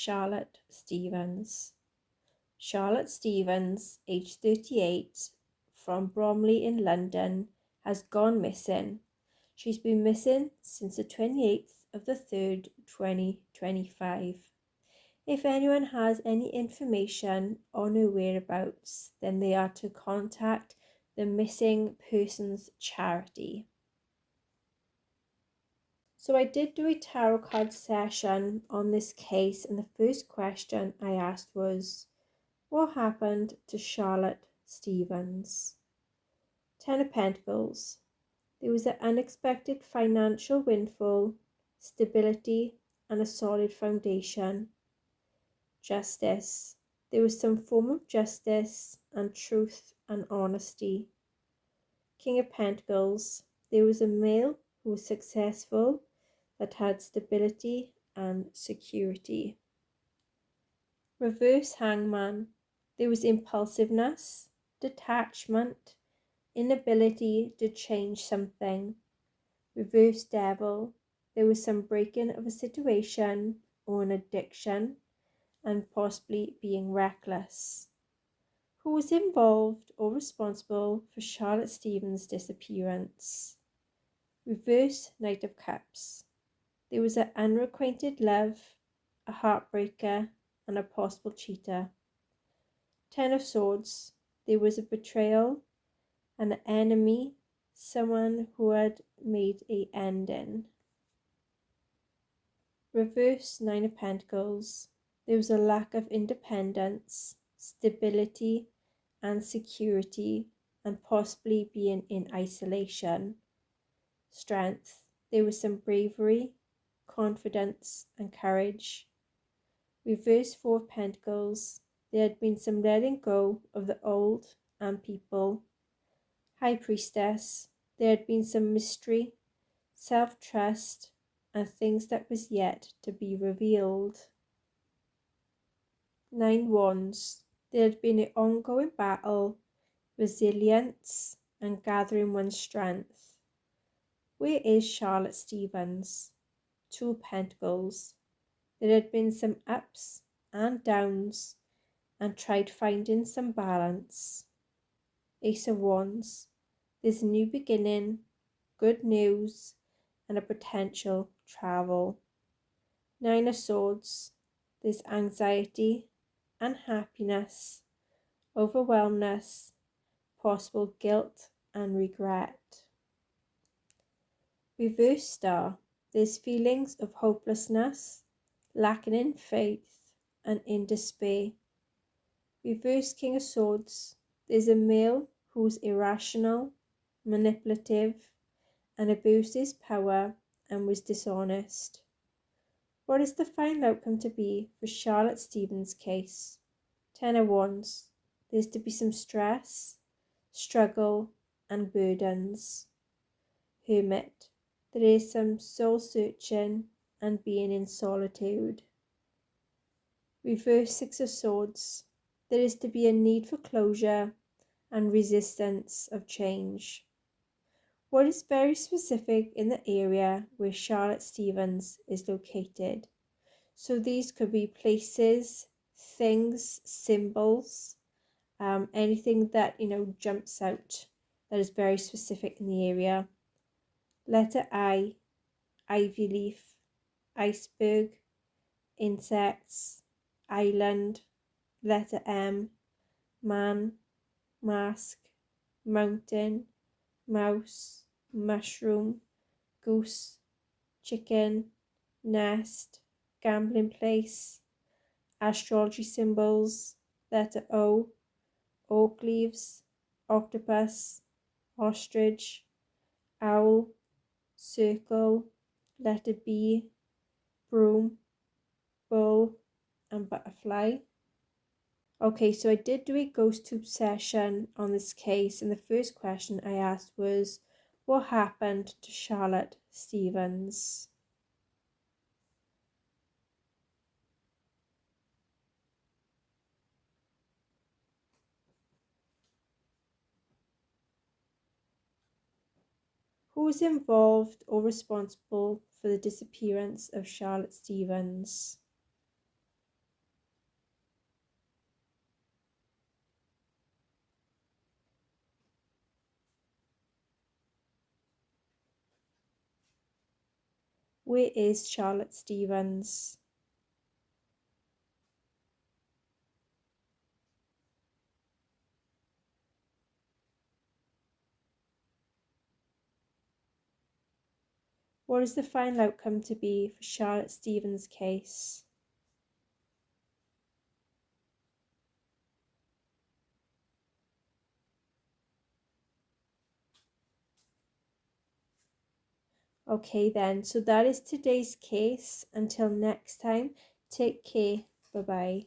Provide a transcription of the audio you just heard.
Charlotte Stevens. Charlotte Stevens, aged 38, from Bromley in London, has gone missing. She's been missing since the 28th of the 3rd, 2025. If anyone has any information on her whereabouts, then they are to contact the Missing Persons Charity. So I did do a tarot card session on this case, and the first question I asked was, what happened to Charlotte Stevens? Ten of Pentacles. There was an unexpected financial windfall, stability, and a solid foundation. Justice. There was some form of justice and truth and honesty. King of Pentacles. There was a male who was successful, that had stability and security. Reverse Hangman. There was impulsiveness, detachment, inability to change something. Reverse Devil. There was some breaking of a situation or an addiction and possibly being reckless. Who was involved or responsible for Charlotte Stevens' disappearance? Reverse Knight of Cups. There was an unrequited love, a heartbreaker, and a possible cheater. Ten of Swords. There was a betrayal, an enemy, someone who had made an ending. Reverse Nine of Pentacles. There was a lack of independence, stability, and security, and possibly being in isolation. Strength. There was some bravery, confidence, and courage. Reverse Four of Pentacles. There had been some letting go of the old and people. High Priestess. There had been some mystery, self-trust, and things that was yet to be revealed. Nine Wands. There had been an ongoing battle, resilience, and gathering one's strength. Where is Charlotte Stevens? Two of Pentacles. There had been some ups and downs, and tried finding some balance. Ace of Wands. There's a new beginning, good news, and a potential travel. Nine of Swords. There's anxiety, unhappiness, overwhelmness, possible guilt and regret. Reverse Star. There's feelings of hopelessness, lacking in faith, and in despair. Reverse King of Swords. There's a male who's irrational, manipulative, and abuses power and was dishonest. What is the final outcome to be for Charlotte Stevens' case? Ten of Wands. There's to be some stress, struggle, and burdens. Hermit. There is some soul searching and being in solitude. Reverse Six of Swords. There is to be a need for closure and resistance of change. What is very specific in the area where Charlotte Stevens is located? So these could be places, things, symbols, anything that jumps out that is very specific in the area. Letter I, ivy leaf, iceberg, insects, island. Letter M, man, mask, mountain, mouse, mushroom, goose, chicken, nest, gambling place. Astrology symbols. Letter O, oak leaves, octopus, ostrich, owl, circle. Letter B, broom, bull, and butterfly. Okay, so I did do a ghost tube session on this case, and the first question I asked was, what happened to Charlotte Stevens? Who was involved or responsible for the disappearance of Charlotte Stevens? Where is Charlotte Stevens? What is the final outcome to be for Charlotte Stevens' case? Okay then, so that is today's case. Until next time, take care. Bye bye.